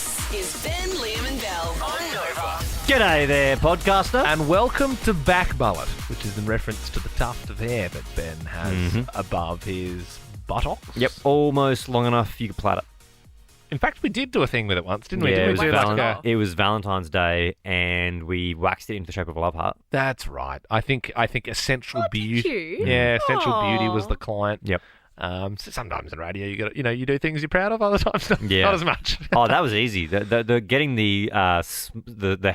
This is Ben, Liam and Bell on Nova. G'day there, podcaster. And welcome to Back Mullet, which is in reference to the tuft of hair that Ben has above his buttocks. Yep, almost long enough you could plait it. In fact, we did do a thing with it once, didn't we? Yeah, Didn't we do it was Valentine's Day, and we waxed it into the shape of a love heart. That's right. I think Essential Beauty. Did you? Yeah, Essential Beauty was the client. Yep. So sometimes in radio you got you do things you're proud of. Other times, not as much. Oh, that was easy. The getting the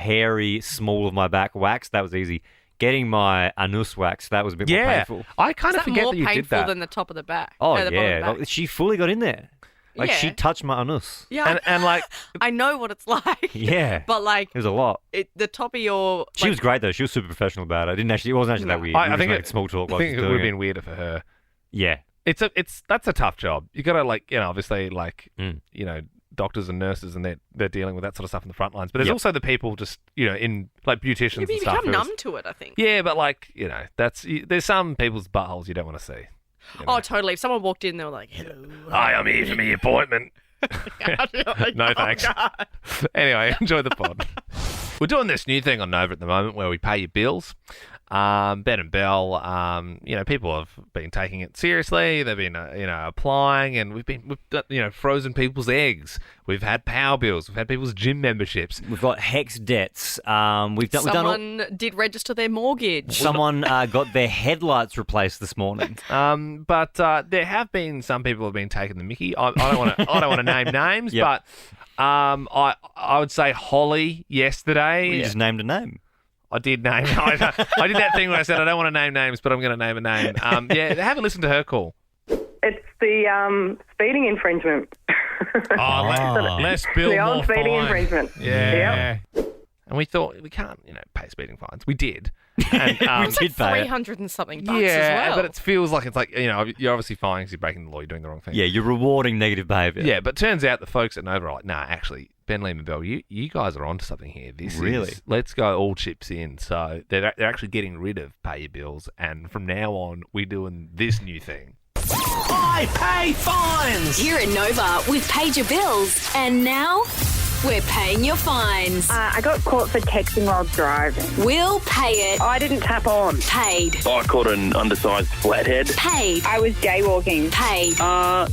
hairy small of my back waxed, that was easy. Getting my anus waxed, that was a bit more painful. I kind of forget that you did that. More painful than the top of the back. Oh, the bottom of yeah. the back. Like, she fully got in there. Like, Yeah. she touched my anus. Yeah, And like, I know what it's like. Yeah. But like, It was a lot. the top of your. She was great, though. She was super professional about it. It wasn't actually that weird. I We think just made small talk. I while think she it was would have doing been weirder for her. Yeah. That's a tough job. You got to obviously doctors and nurses, and they're dealing with that sort of stuff in the front lines. But there's also the people just in like beauticians You and stuff. become numb to it, I think. Yeah, but there's some people's buttholes you don't want to see. Oh, totally. If someone walked in, they were like, "Hello." Hi, I'm here for my appointment. No thanks. Anyway, enjoy the pod. We're doing this new thing on Nova at the moment where we pay your bills. Ben and Bell, people have been taking it seriously. They've been, applying, and we've done, frozen people's eggs. We've had power bills. We've had people's gym memberships. We've got hex debts. We've done Someone did register their mortgage. Someone got their headlights replaced this morning. But there have been some people who have been taking the mickey. I don't want to name names, Yep. but I would say Holly yesterday. You just named a name. I did name. I did that thing where I said I don't want to name names, but I'm going to name a name. Have a listen to her call. It's the speeding infringement. Less bill, The more old speeding fine. infringement. Yeah. And we thought we can't, pay speeding fines. We did. And, We did pay it. $300 and something bucks as well. but it feels like it's like you're obviously fine because you're breaking the law, you're doing the wrong thing. Yeah, you're rewarding negative behaviour. Yeah, but turns out the folks at Nova are like, nah, actually, Ben, Liam and Bell, you guys are onto something here. Really? Let's go all chips in. So they're actually getting rid of pay your bills, and from now on, we're doing this new thing. I pay fines! Here at Nova, we've paid your bills, and now we're paying your fines. I got caught for texting while driving. We'll pay it. I didn't tap on. Paid. I caught an undersized flathead. Paid. I was jaywalking. Paid.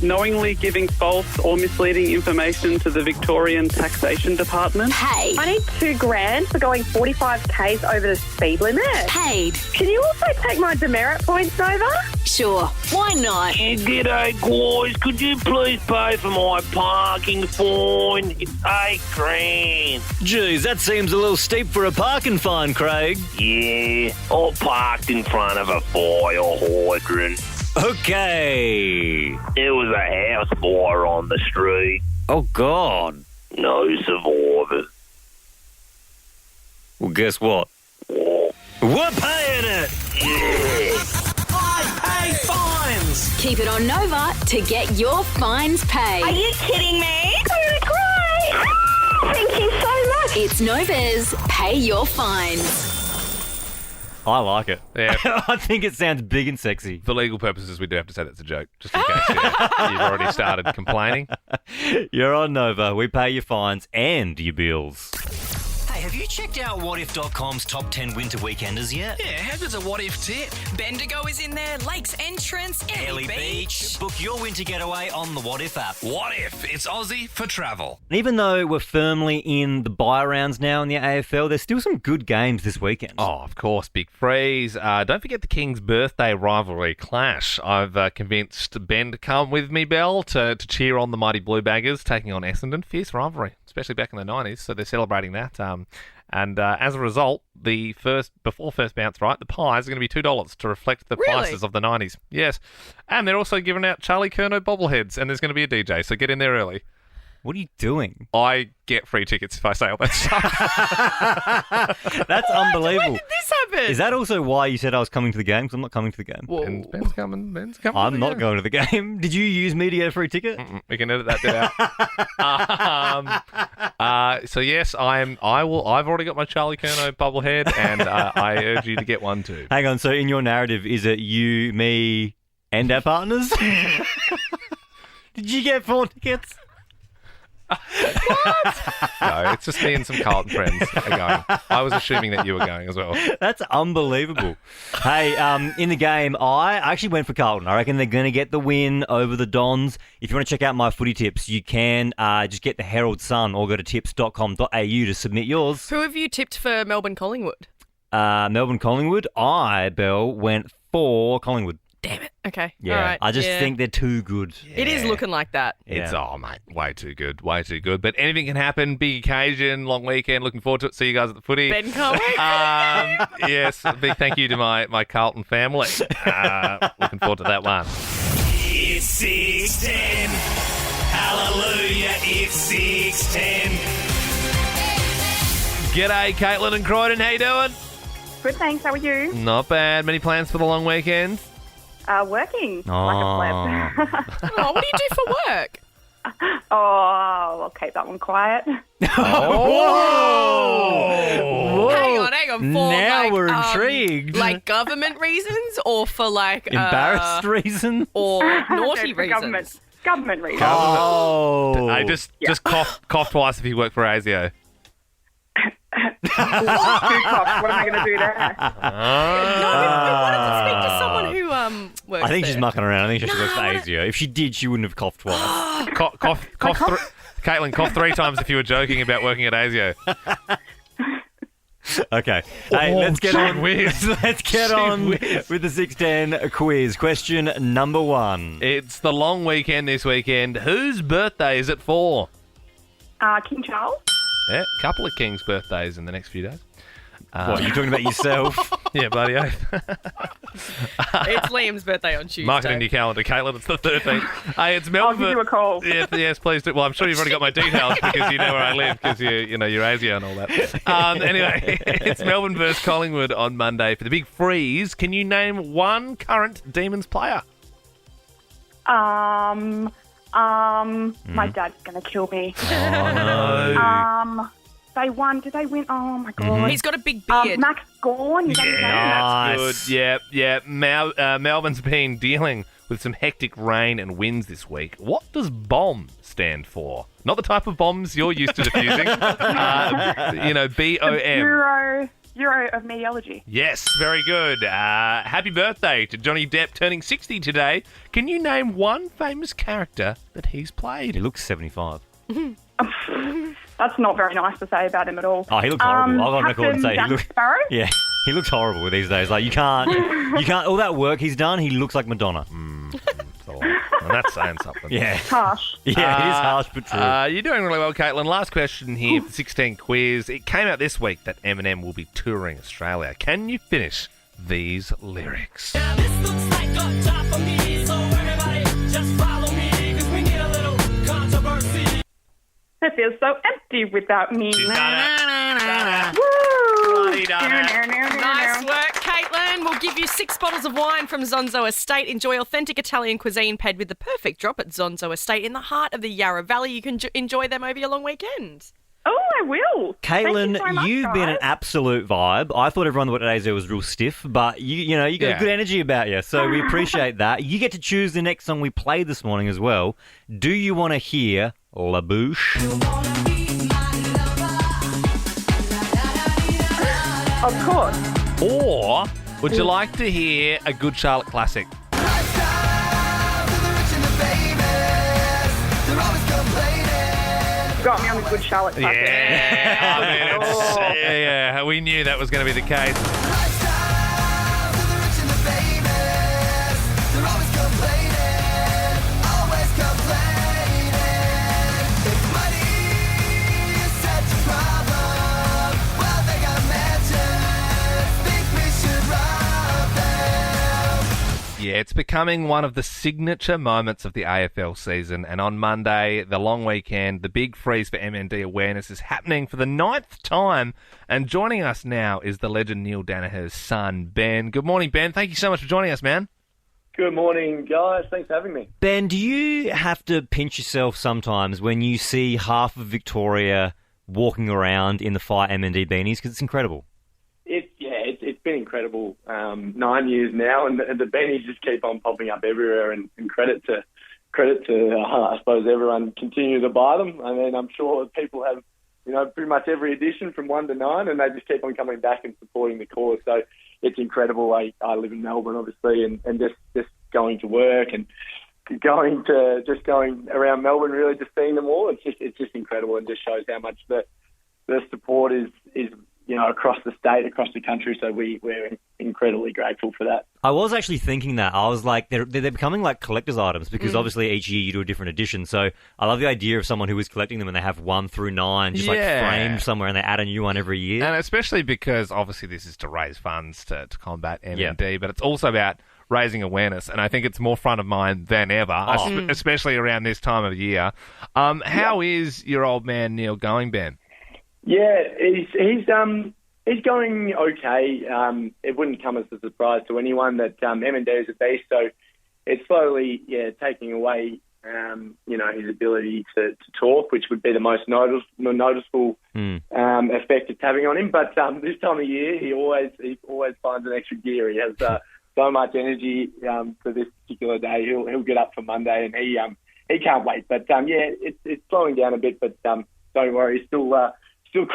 Knowingly giving false or misleading information to the Victorian Taxation Department. Paid. I need $2,000 for going 45 k's over the speed limit. Paid. Can you also take my demerit points, Nova? Sure. Why not? G'day, guys. Could you please pay for my parking fine? It's $8,000. Jeez, that seems a little steep for a parking fine, Craig. Yeah, I parked in front of a fire hydrant. Okay. There was a house fire on the street. Oh, God. No survivors. Well, guess what? What? We're paying it. Yeah. I pay fines. Keep it on Nova to get your fines paid. Are you kidding me? I'm going to cry. Thank you so much. It's Nova's Pay Your Fines. I like it. Yeah. I think it sounds big and sexy. For legal purposes, we do have to say that's a joke, just in case you've already started complaining. You're on Nova. We pay your fines and your bills. Hey, have you checked out WhatIf.com's top 10 winter weekenders yet? Yeah, how good's a what if tip? Bendigo is in there, Lakes Entrance, Airlie Beach. Book your winter getaway on the What If app. What if? It's Aussie for travel. And even though we're firmly in the bye rounds now in the AFL, there's still some good games this weekend. Oh, of course, big freeze. Don't forget the King's birthday rivalry clash. I've convinced Ben to come with me, Bell, to cheer on the mighty Blue Baggers taking on Essendon. Fierce rivalry, especially back in the 90s, so they're celebrating that. And as a result, before first bounce right, the pies are going to be $2 to reflect the prices of the 90s. Yes. And they're also giving out Charlie Curnow bobbleheads, and there's going to be a DJ, so get in there early. What are you doing? I get free tickets if I say all that stuff. That's unbelievable. When did this happen? Is that also why you said I was coming to the game? Because I'm not coming to the game. Ben's coming. I'm not going to the game. Did you use me to get a free ticket? We can edit that bit out. So yes, I've already got my Charlie Curnow bobblehead, and I urge you to get one too. Hang on. So in your narrative, is it you, me, and our partners? Did you get 4 tickets? No, it's just me and some Carlton friends are going. I was assuming that you were going as well. That's unbelievable. Hey, in the game, I actually went for Carlton. I reckon they're going to get the win over the Dons. If you want to check out my footy tips, you can just get the Herald Sun or go to tips.com.au to submit yours. Who have you tipped for Melbourne Collingwood? Melbourne Collingwood. Belle, went for Collingwood. Damn it. Okay. Yeah, All right. I just think they're too good. It is looking like that. It's, mate, way too good. Way too good. But anything can happen. Big occasion, long weekend. Looking forward to it. See you guys at the footy. Ben can't wait. Yes, a big thank you to my Carlton family. Looking forward to that one. It's 610. Hallelujah, it's 610. G'day, Caitlin and Croydon. How you doing? Good, thanks. How are you? Not bad. Many plans for the long weekend? Working like a pleb. Oh, what do you do for work? Oh, I'll keep that one quiet. Whoa! Hang on. For Now we're intrigued. Like government reasons or for like... Embarrassed reason? Or naughty For reasons? Government reasons. Oh. I just cough twice if you work for ASIO. Two cops. What am I going to do there? No, we wanted to speak to someone who works I think she's there. mucking around. I think she works for ASIO. If she did, she wouldn't have coughed twice. Caitlin, cough 3 times if you were joking about working at ASIO. Okay. Hey, let's get on. whiz. Let's get on with the 610 quiz. Question number 1. It's the long weekend this weekend. Whose birthday is it for? King Charles. Yeah, a couple of King's birthdays in the next few days. What, you talking about yourself? Yeah, bloody oath. It's Liam's birthday on Tuesday. Mark it into your calendar, Caitlin. It's the 13th. Hey, it's I'll Melbourne. give you a call. Yes, please do. Well, I'm sure you've already got my details because you know where I live because you're ASIO and all that. Anyway, it's Melbourne versus Collingwood on Monday for the big freeze. Can you name one current Demons player? My dad's going to kill me. Oh, no. They won. Did they win? Oh, my God. He's got a big beard. Max Gawn. Is that his name? Nice. Good. Yeah. Melbourne's been dealing with some hectic rain and winds this week. What does BOMB stand for? Not the type of bombs you're used to defusing. BOM. Bureau of Meteorology. Yes, very good. Happy birthday to Johnny Depp turning 60 today. Can you name one famous character that he's played? He looks 75. That's not very nice to say about him at all. Oh, he looks horrible. I'll go on record and say Jack Sparrow? Yeah, he looks horrible these days. Like you can't. All that work he's done, he looks like Madonna. Well, that's saying something. Yeah, Harsh. yeah, it is harsh but true. You're doing really well, Caitlin. Last question here for the 16 quiz. It came out this week that Eminem will be touring Australia. Can you finish these lyrics? Now this looks like a job for me, so everybody just follow me, 'cause we need a little controversy. It feels so empty without me. She's done it. Woo! Bloody done it. Nice work, Caitlin. We'll give you 6 bottles of wine from Zonzo Estate. Enjoy authentic Italian cuisine paired with the perfect drop at Zonzo Estate in the heart of the Yarra Valley. You can enjoy them over your long weekend. Oh, I will. Caitlin, Thank you so much, you've been an guys. absolute vibe. I thought everyone that ASIO was real stiff, but you got Yeah. good energy about you, so we appreciate that. You get to choose the next song we played this morning as well. Do you want to hear La Bouche? Of course. Or would you like to hear a good Charlotte classic? Got me on the good Charlotte classic. Yeah, yeah, we knew that was going to be the case. Yeah, it's becoming one of the signature moments of the AFL season, and on Monday, the long weekend, the big freeze for MND awareness is happening for the 9th time, and joining us now is the legend Neil Daniher's son, Ben. Good morning, Ben. Thank you so much for joining us, man. Good morning, guys. Thanks for having me. Ben, do you have to pinch yourself sometimes when you see half of Victoria walking around in the Fire MND beanies? Because it's incredible. It's been incredible. 9 years now, and the beanies just keep on popping up everywhere. And credit to credit to, I suppose, everyone continue to buy them. I mean, I'm sure people have, pretty much every edition from 1 to 9, and they just keep on coming back and supporting the cause. So it's incredible. I live in Melbourne, obviously, and just going to work and going around Melbourne, really just seeing them all. It's just incredible, and just shows how much the support is across the state, across the country. So we're incredibly grateful for that. I was actually thinking that. I was like, they're becoming like collector's items because obviously each year you do a different edition. So I love the idea of someone who is collecting them and they have 1 through 9 just like framed somewhere and they add a new one every year. And especially because obviously this is to raise funds to combat MND, but it's also about raising awareness, and I think it's more front of mind than ever, especially around this time of year. How is your old man Neil going, Ben? Yeah, he's going okay. It wouldn't come as a surprise to anyone that MND is a beast, so it's slowly taking away his ability to talk, which would be the most noticeable effect it's having on him. But this time of year, he always finds an extra gear. He has so much energy for this particular day. He'll get up for Monday, and he can't wait. But it's slowing down a bit. But don't worry, he's still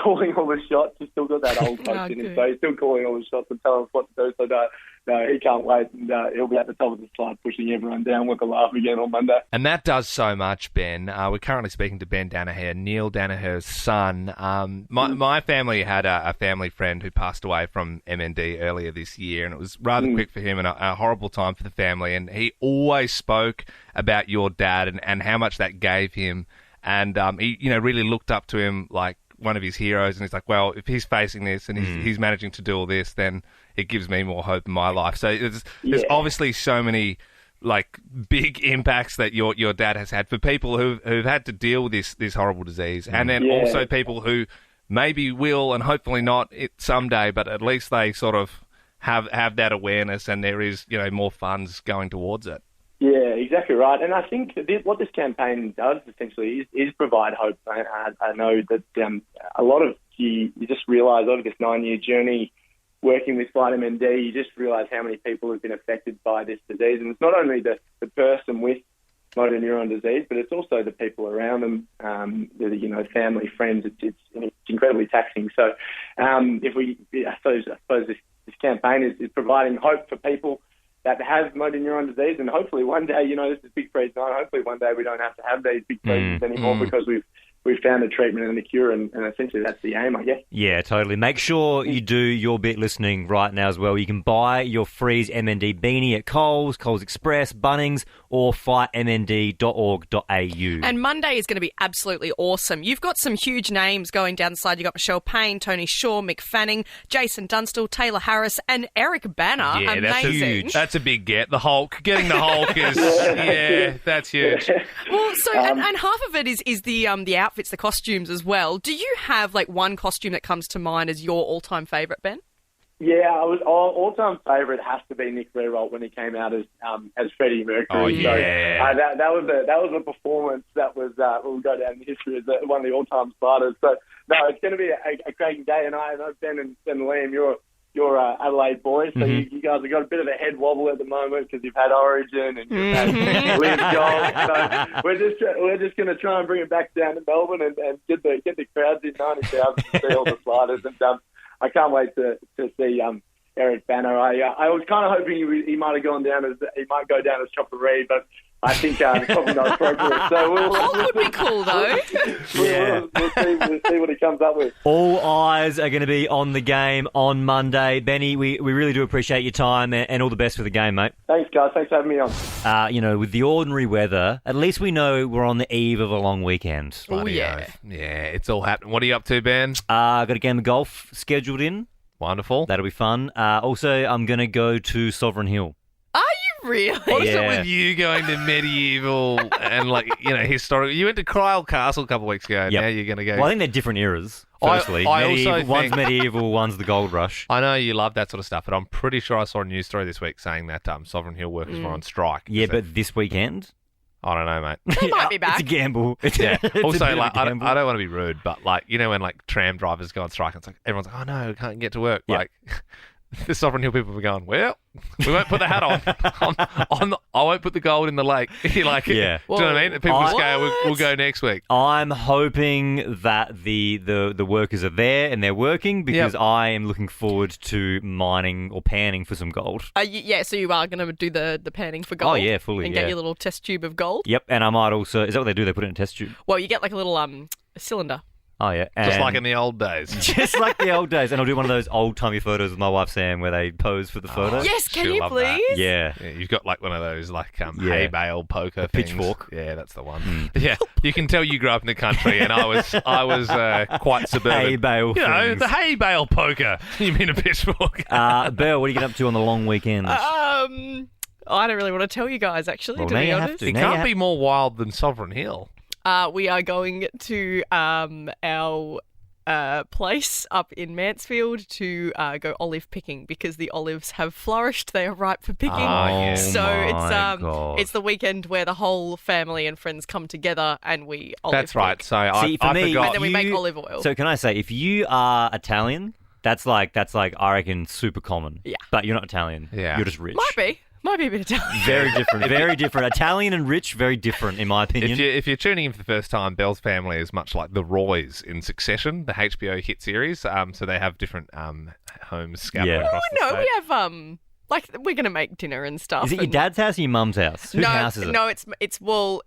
calling all the shots. He's still got that old coach in him, so he's still calling all the shots and telling us what to do. So no, he can't wait, and he'll be at the top of the slide pushing everyone down with a laugh again on Monday. And that does so much, Ben. We're currently speaking to Ben Daniher, Neil Daniher's son. My family had a family friend who passed away from MND earlier this year, and it was rather quick for him and a horrible time for the family. And he always spoke about your dad and how much that gave him. And he really looked up to him like one of his heroes, and he's like, well, if he's facing this and he's managing to do all this, then it gives me more hope in my life. So there's obviously so many like big impacts that your dad has had for people who've had to deal with this horrible disease, and then also people who maybe will and hopefully not someday, but at least they sort of have that awareness, and there is more funds going towards it. Yeah, exactly right. And I think what this campaign does essentially is provide hope. I know that a lot of you just realise over this 9-year journey working with Vitamin D, you just realise how many people have been affected by this disease. And it's not only the person with motor neuron disease, but it's also the people around them, family, friends. It's incredibly taxing. So I suppose this campaign is providing hope for people that have motor neuron disease, and hopefully one day, this is Big Freeze 9, hopefully one day we don't have to have these big freezes anymore because we've found a treatment and a cure, and essentially that's the aim, I guess. Yeah, totally. Make sure you do your bit listening right now as well. You can buy your Freeze MND beanie at Coles Express, Bunnings, or fightmnd.org.au. And Monday is going to be absolutely awesome. You've got some huge names going down the side. You've got Michelle Payne, Tony Shaw, Mick Fanning, Jason Dunstall, Taylor Harris, and Eric Banner. Yeah, amazing. That's a big get. The Hulk. Getting the Hulk is, that's huge. Well, so, and half of it is the outfits, the costumes as well. Do you have like one costume that comes to mind as your all-time favourite, Ben? Yeah, all-time favourite has to be Nick Rewalt when he came out as Freddie Mercury. Oh yeah, so, that was a performance that was will go down in history as one of the all-time starters. So no, it's going to be a cracking day, and I know Ben and Liam, you're Adelaide boys, so you guys have got a bit of a head wobble at the moment because you've had Origin and you've had Live Gold. So we're just going to try and bring it back down to Melbourne and get the crowds in 90,000 to see all the sliders. And I can't wait to see Eric Banner. I was kind of hoping he might go down as Chopper Reed, but I think it's probably not appropriate. So would be cool, though. We'll see what he comes up with. All eyes are going to be on the game on Monday. Benny, we really do appreciate your time and all the best for the game, mate. Thanks, guys. Thanks for having me on. With the ordinary weather, at least we know we're on the eve of a long weekend. Oh, yeah. Yeah, it's all happening. What are you up to, Ben? Got a game of golf scheduled in. Wonderful. That'll be fun. Also, I'm going to go to Sovereign Hill. Are you really? What is it with you going to medieval and historical? You went to Cryle Castle a couple of weeks ago. Yep. Now you're going to go. Well, I think they're different eras. Firstly, one's medieval, one's the gold rush. I know you love that sort of stuff, but I'm pretty sure I saw a news story this week saying that Sovereign Hill workers were on strike. Yeah, but this weekend. I don't know, mate. They might be back. It's a gamble. Also, I don't want to be rude, but when tram drivers go on strike, it's like everyone's like, oh no, we can't get to work. Yep. Like, The Sovereign Hill people were going, well, we won't put the hat on. I won't put the gold in the lake. You're like, Yeah. Do you know what I mean? People just go, we'll go next week. I'm hoping that the workers are there and they're working because I am looking forward to mining or panning for some gold. So you are going to do the panning for gold? Oh, yeah, fully, And get your little test tube of gold? Yep, and I might also... Is that what they do? They put it in a test tube? Well, you get like a little cylinder. Oh, yeah. Just like in the old days. Just like the old days. And I'll do one of those old-timey photos with my wife, Sam, where they pose for the photo. Yes, can she'll you love please? that. Yeah. You've got like one of those like hay bale poker things. Pitchfork. Yeah, that's the one. Yeah, you can tell you grew up in the country, and I was quite suburban. Hay bale You know, things. the hay bale poker. You mean a pitchfork? Belle, what are you getting up to on the long weekend? I don't really want to tell you guys, actually, Well, to now be you have honest. to. It Now can't be more wild than Sovereign Hill. We are going to our place up in Mansfield to go olive picking because the olives have flourished. They are ripe for picking. So it's the weekend where the whole family and friends come together and we olive That's right. pick. So See, for I me, forgot. And then we make olive oil. So can I say, if you are Italian, that's like I reckon super common. Yeah. But you're not Italian. Yeah. You're just rich. Might be a bit Italian. Very different. Very different. Italian and rich, very different in my opinion. If you're tuning in for the first time, Belle's family is much like the Roys in Succession, the HBO hit series. So they have different homes scattered across the state. We have we're gonna make dinner and stuff. Is it your dad's house or your mum's house? Whose house is it? No,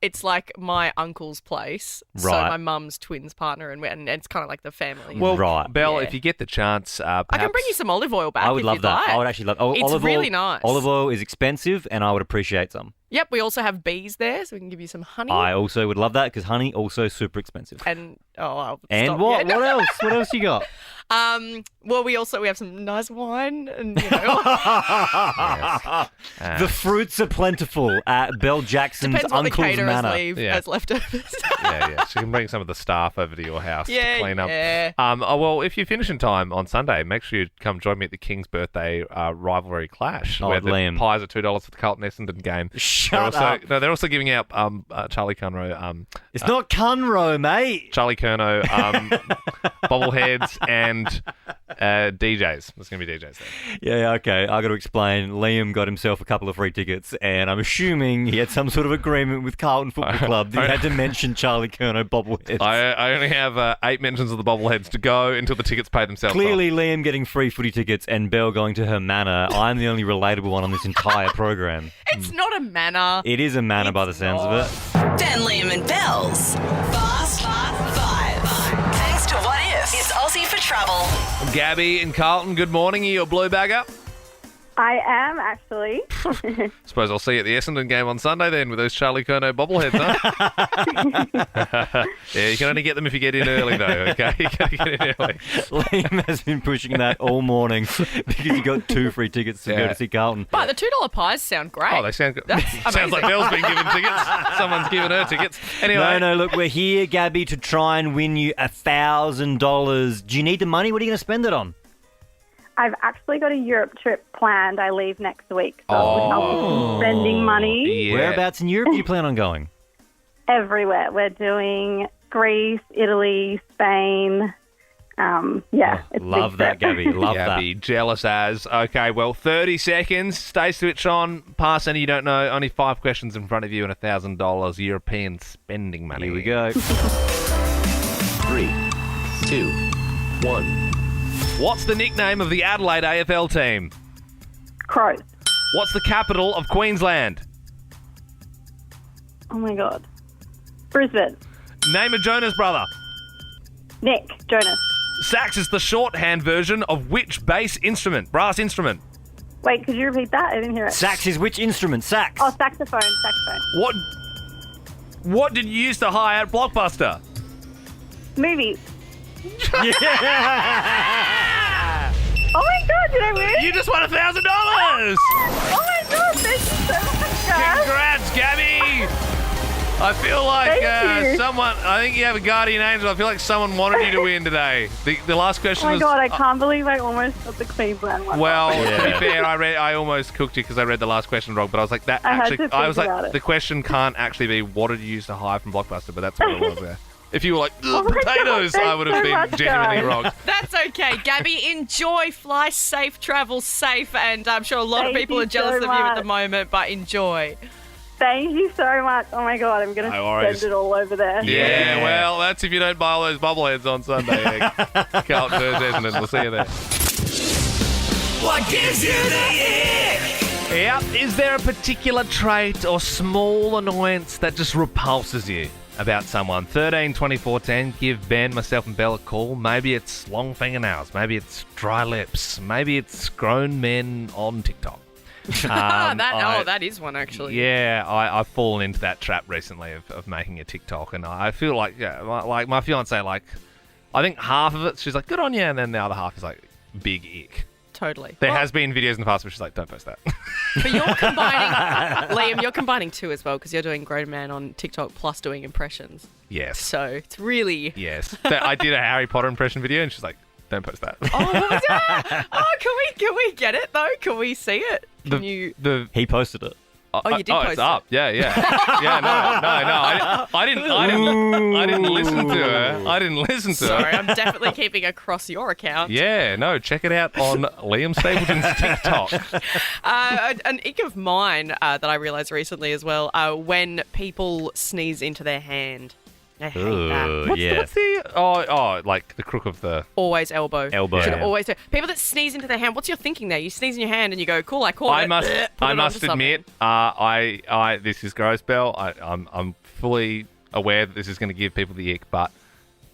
it's like my uncle's place. So Right. my mum's twins partner and it's kind of like the family. Well, Right. Belle, Yeah. if you get the chance, I can bring you some olive oil back. I would if love you'd that. like. I would actually love. It's olive really oil, nice. Olive oil is expensive, and I would appreciate some. Yep, we also have bees there, so we can give you some honey. I also would love that because honey also super expensive. And And stop. what? Yeah. What else? What else you got? Well, we have some nice wine, and you know, The fruits are plentiful at Belle Jackson's depends what the uncle's caterers manor. leave Yeah. as leftovers. yeah. So you can bring some of the staff over to your house to clean up. Yeah. Well, if you finish in time on Sunday, make sure you come join me at the King's birthday rivalry clash, Oh, where the Liam. pies are $2 for the Carlton Essendon game. Shut they're also, up. No, they're also giving out Charlie Cunro. It's not Cunro, mate. Charlie Curnow, bobbleheads, and DJs. There's going to be DJs there. Yeah, okay. I got to explain. Liam got himself a couple of free tickets, and I'm assuming he had some sort of agreement with Carlton Football Club that he had to mention Charlie Curnow bobbleheads. I only have 8 mentions of the bobbleheads to go until the tickets pay themselves Clearly, off. Liam getting free footy tickets and Belle going to her manor. I'm the only relatable one on this entire program. It's not a manor. It is a manor by the sounds of it. Dan, Liam and Bells. Fast Five. Thanks to What If. It's Aussie for Trouble. Gabby and Carlton, good morning. Are you a blue bagger? I am actually. Suppose I'll see you at the Essendon game on Sunday then with those Charlie Curnow bobbleheads, huh? Yeah, you can only get them if you get in early though, okay? You gotta get in early. Liam has been pushing that all morning because he got 2 free tickets to go to see Carlton. But the $2 pies sound great. Oh, they sound good. That's Sounds like amazing. Belle's been given tickets. Someone's given her tickets. Anyway. No, look, we're here, Gabby, to try and win you $1,000. Do you need the money? What are you going to spend it on? I've actually got a Europe trip planned. I leave next week. So I'll be spending money Yeah. Whereabouts in Europe do you plan on going? everywhere. We're doing Greece, Italy, Spain. It's a Love big that, trip. Gabby. Love Gabby, jealous as. Okay, well, 30 seconds. Stay switched on. Pass any you don't know. Only 5 questions in front of you and $1,000 European spending money. Here we go. 3, 2, 1. What's the nickname of the Adelaide AFL team? Crows. What's the capital of Queensland? Oh my God. Brisbane. Name a Jonas brother. Nick. Jonas. Sax is the shorthand version of which bass instrument? Brass instrument. Wait, could you repeat that? I didn't hear it. Sax is which instrument? Sax. Oh, saxophone. What did you use to hire at Blockbuster? Movies. Yeah! Oh my God, did I win? You just won $1,000! Oh my God, thank you so much, guys. Congrats, Gabby! I feel like Thank you. I think you have a guardian angel. I feel like someone wanted you to win today. The last question Oh my was... God, I can't believe I almost got the Queensland one. Well, Yeah. to be fair, I almost cooked you because I read the last question wrong, but I was like, I had to think I was like, about it. the question can't actually be what did you use to hire from Blockbuster, but that's what it was there. If you were like, potatoes, I would have been genuinely wrong. That's okay. Gabby, enjoy. Fly safe, travel safe, and I'm sure a lot of people are jealous of you at the moment, but enjoy. Thank you so much. Oh, my God, I'm going to send it all over there. Yeah, well, that's if you don't buy all those bobbleheads on Sunday. Carlton versus Essendon. We'll see you there. What gives you the ick? Yep. Is there a particular trait or small annoyance that just repulses you about someone? 13 24 10. Give Ben, myself, and Belle a call. Maybe it's long fingernails. Maybe it's dry lips. Maybe it's grown men on TikTok. That is one, actually. Yeah, I've fallen into that trap recently of making a TikTok, and I feel like, like my fiance, like, I think half of it, she's like, good on you, and then the other half is like, big ick. Totally. There has been videos in the past where she's like, don't post that. But you're combining, Liam, you're combining two as well, because you're doing grown man on TikTok plus doing impressions. Yes. So it's really... Yes. I did a Harry Potter impression video, and she's like, don't post that. Oh, what was that? Oh, can we get it, though? Can we see it? He posted it. Oh, you did post it's up. it? Yeah. Yeah, no. I didn't listen to her. I didn't listen to her. Sorry, I'm definitely keeping across your account. Yeah, no, check it out on Liam Stapleton's TikTok. An ick of mine that I realised recently as well, when people sneeze into their hand. I hate that. What's the... like the crook of the... Always elbow. Should Yeah. always do. People that sneeze into their hand, what's your thinking there? You sneeze in your hand and you go, cool, I caught it. I must admit, this is gross, Belle. I'm fully aware that this is going to give people the ick, but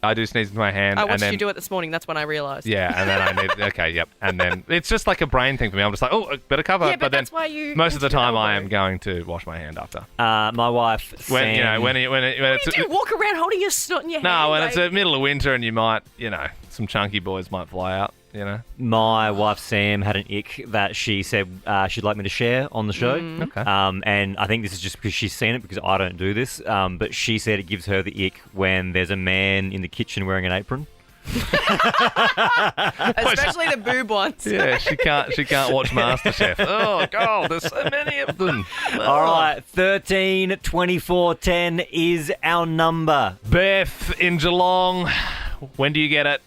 I do sneeze into my hand. I watched you do it this morning. That's when I realised. Yeah, and then I need... Okay, yep. And then it's just like a brain thing for me. I'm just like, oh, better cover. Yeah, but then that's why you... most of the time I am going to wash my hand after. My wife, Sam... What do you do? Walk around holding your snot in your hand? No, when it's the middle of winter and you might, some chunky boys might fly out, My wife, Sam, had an ick that she said she'd like me to share on the show. Okay. And I think this is just because she's seen it, because I don't do this. But she said it gives her the ick when there's a man in the kitchen wearing an apron. Especially the boob ones. Yeah, she can't watch MasterChef. Oh, God, there's so many of them. All right, 13 24 10 is our number. Beth in Geelong, when do you get it?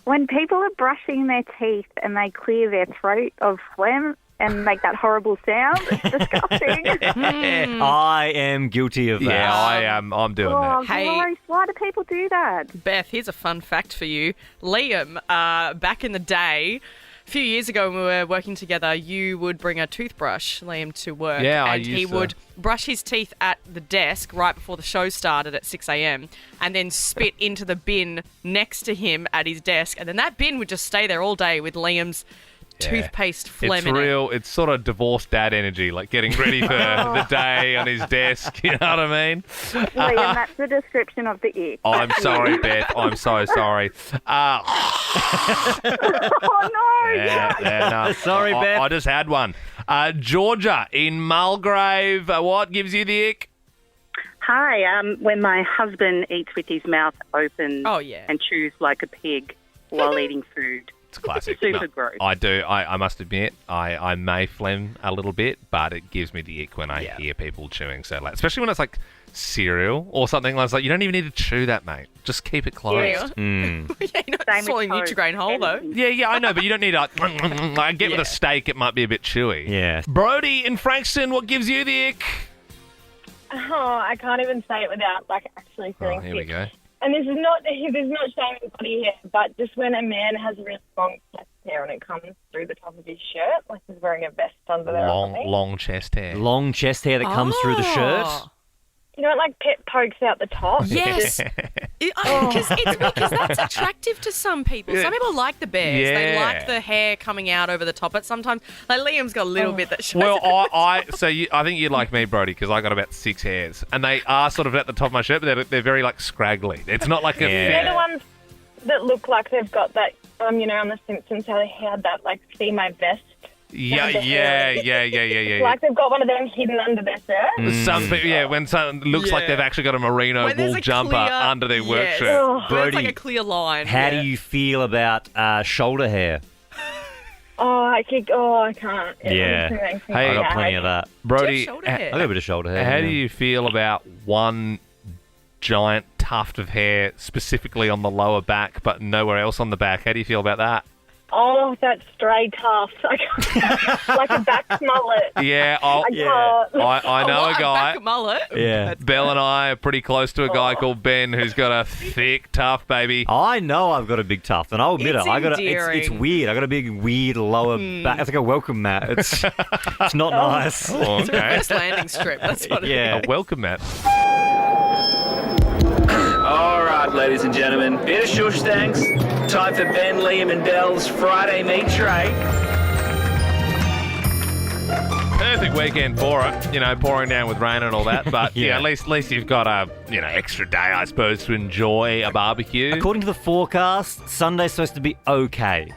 When people are brushing their teeth and they clear their throat of phlegm and make that horrible sound, it's disgusting. I am guilty of that. Yeah, I am. I'm doing that. Hey, gross. Why do people do that? Beth, here's a fun fact for you. Liam, back in the day, a few years ago when we were working together, you would bring a toothbrush, Liam, to work. Yeah, and he would brush his teeth at the desk right before the show started at 6 a.m. and then spit into the bin next to him at his desk. And then that bin would just stay there all day with Liam's toothpaste phlegm in it. It's sort of divorced dad energy, like getting ready for the day on his desk. You know what I mean? Liam, that's the description of the ick. I'm sorry, Beth. I'm so sorry. Oh, no. No. Sorry, Beth. I just had one. Georgia in Mulgrave. What gives you the ick? Hi. When my husband eats with his mouth open and chews like a pig while eating food. It's classic. Super gross. I do. I must admit, I may phlegm a little bit, but it gives me the ick when I hear people chewing so loud. Especially when it's like cereal or something. Like, you don't even need to chew that, mate. Just keep it closed. Yeah. You're not swallowing Nutrigrain whole, though. Yeah, I know, but you don't need to... I get with a steak, it might be a bit chewy. Yeah. Brody in Frankston, what gives you the ick? Oh, I can't even say it without, actually feeling here we sick. go. And this is not shaming anybody here, but just when a man has really long chest hair and it comes through the top of his shirt, like he's wearing a vest under there. Long chest hair. Long chest hair that comes through the shirt. You know, it pokes out the top. Yes. Because that's attractive to some people. Some people like the bears. Yeah. They like the hair coming out over the top. But sometimes, Liam's got a little bit that shows. Well, I think you're like me, Brody, because I got about 6 hairs, and they are sort of at the top of my shirt, but they're very scraggly. It's not like a. They're the ones that look like they've got that. On The Simpsons, how they had that see my vest. Yeah. Like they've got one of them hidden under their shirt. Some people, when someone looks like they've actually got a merino wool jumper under their work shirt. Brody, it's like a clear line. How do you feel about shoulder hair? I can't. Yeah. Hey, I got plenty of that. Brody, I got a bit of shoulder hair. How do you feel about one giant tuft of hair specifically on the lower back, but nowhere else on the back. How do you feel about that? Oh, that stray tuft. Like a back mullet. Yeah, I know a guy. Back mullet. Yeah. Belle and I are pretty close to a guy called Ben who's got a thick tuft, baby. I know I've got a big tuft, and I'll admit It's it. It's endearing. weird. I got a big weird lower back. It's like a welcome mat. It's not nice. Oh, It's a reverse landing strip. That's what it is. Yeah. A welcome mat. All right, ladies and gentlemen, bit of shush thanks. Time for Ben, Liam and Belle's Friday meat tray. Perfect weekend for it, pouring down with rain and all that. But Yeah. at least you've got a extra day, I suppose, to enjoy a barbecue. According to the forecast, Sunday's supposed to be okay.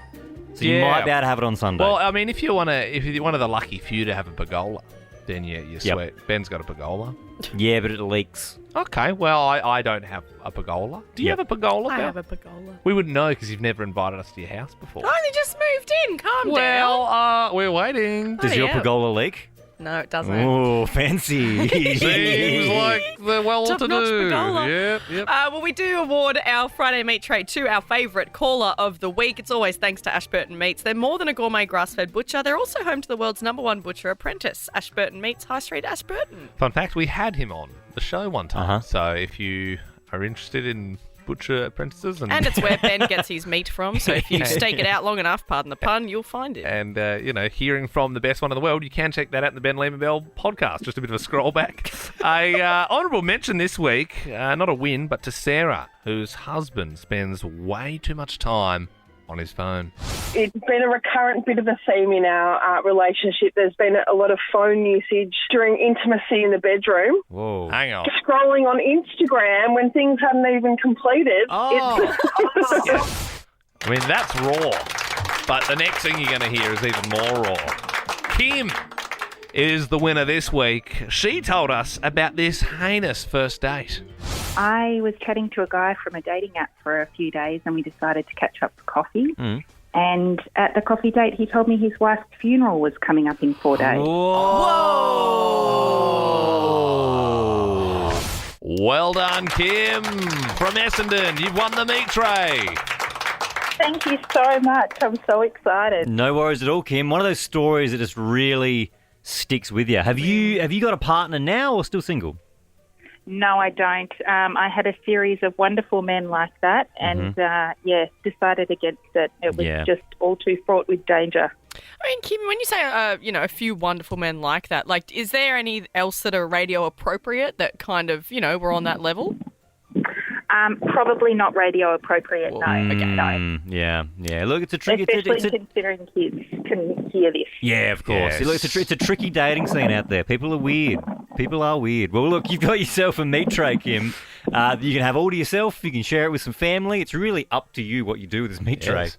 So you might be able to have it on Sunday. Well, I mean, if you're one of the lucky few to have a pergola, then you sweat. Ben's got a pergola. Yeah, but it leaks. Okay, well, I don't have a pergola. Do you have a pergola, I Belle? have a pergola. We wouldn't know because you've never invited us to your house before. I only just moved in. Calm down. Well, we're waiting. Does your pergola leak? No, it doesn't. Oh, fancy. Seems like the well-to-do. Top-notch pergola. Yep. Well, we do award our Friday meat tray to our favourite caller of the week. It's always thanks to Ashburton Meats. They're more than a gourmet grass-fed butcher. They're also home to the world's #1 butcher apprentice, Ashburton Meats, High Street, Ashburton. Fun fact, we had him on the show one time. So if you are interested in butcher apprentices... And it's where Ben gets his meat from, so if you stake it out long enough, pardon the pun, you'll find it. And, hearing from the best one in the world, you can check that out in the Ben, Liam and Belle podcast. Just a bit of a scroll back. Honourable mention this week, not a win, but to Sarah, whose husband spends way too much time on his phone. It's been a recurrent bit of a theme in our relationship. There's been a lot of phone usage during intimacy in the bedroom. Whoa. Hang on. Scrolling on Instagram when things hadn't even completed. I mean, that's raw. But the next thing you're going to hear is even more raw. Kim is the winner this week. She told us about this heinous first date. I was chatting to a guy from a dating app for a few days and we decided to catch up for coffee. And at the coffee date, he told me his wife's funeral was coming up in 4 days. Whoa! Well done, Kim from Essendon. You've won the meat tray. Thank you so much. I'm so excited. No worries at all, Kim. One of those stories that just really sticks with you. Have you got a partner now or still single? No, I don't. I had a series of wonderful men like that and, decided against it. It was just all too fraught with danger. I mean, Kim, when you say, a few wonderful men like that, like, is there any else that are radio appropriate that kind of, were on that level? Probably not radio appropriate, no. No. Yeah. Look, it's a tricky... Especially considering kids can hear this. Yeah, of course. Yes. Look, it's a tricky dating scene out there. People are weird. Well, look, you've got yourself a meat tray, Kim. You can have all to yourself. You can share it with some family. It's really up to you what you do with this meat tray.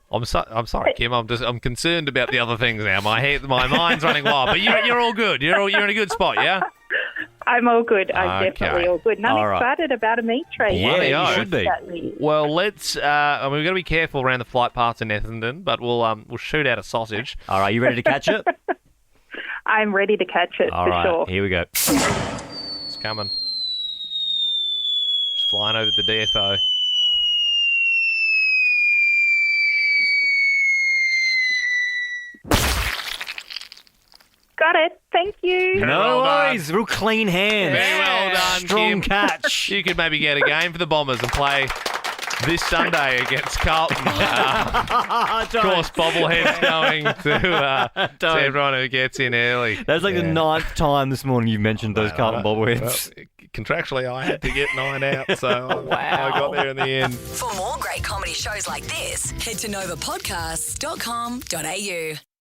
I'm sorry, Kim. I'm concerned about the other things now. My mind's running wild. But you're all good. You're in a good spot, yeah? I'm all good. I'm definitely all good. And I'm excited about a meat tray. Yeah, you should be. Well, let's... we've got to be careful around the flight paths in Essendon, but we'll shoot out a sausage. All right, you ready to catch it? I'm ready to catch it, all for right, sure. Here we go. It's coming. Just flying over the DFO. Got it. Thank you. No worries. Real clean hands. Very well done, Strong Kim. catch. You could maybe get a game for the Bombers and play this Sunday against Carlton. Of course, bobblehead's going to everyone who gets in early. That's like the 9th time this morning you've mentioned those Carlton bobbleheads. Well, contractually, I had to get 9 out, so I got there in the end. For more great comedy shows like this, head to novapodcasts.com.au.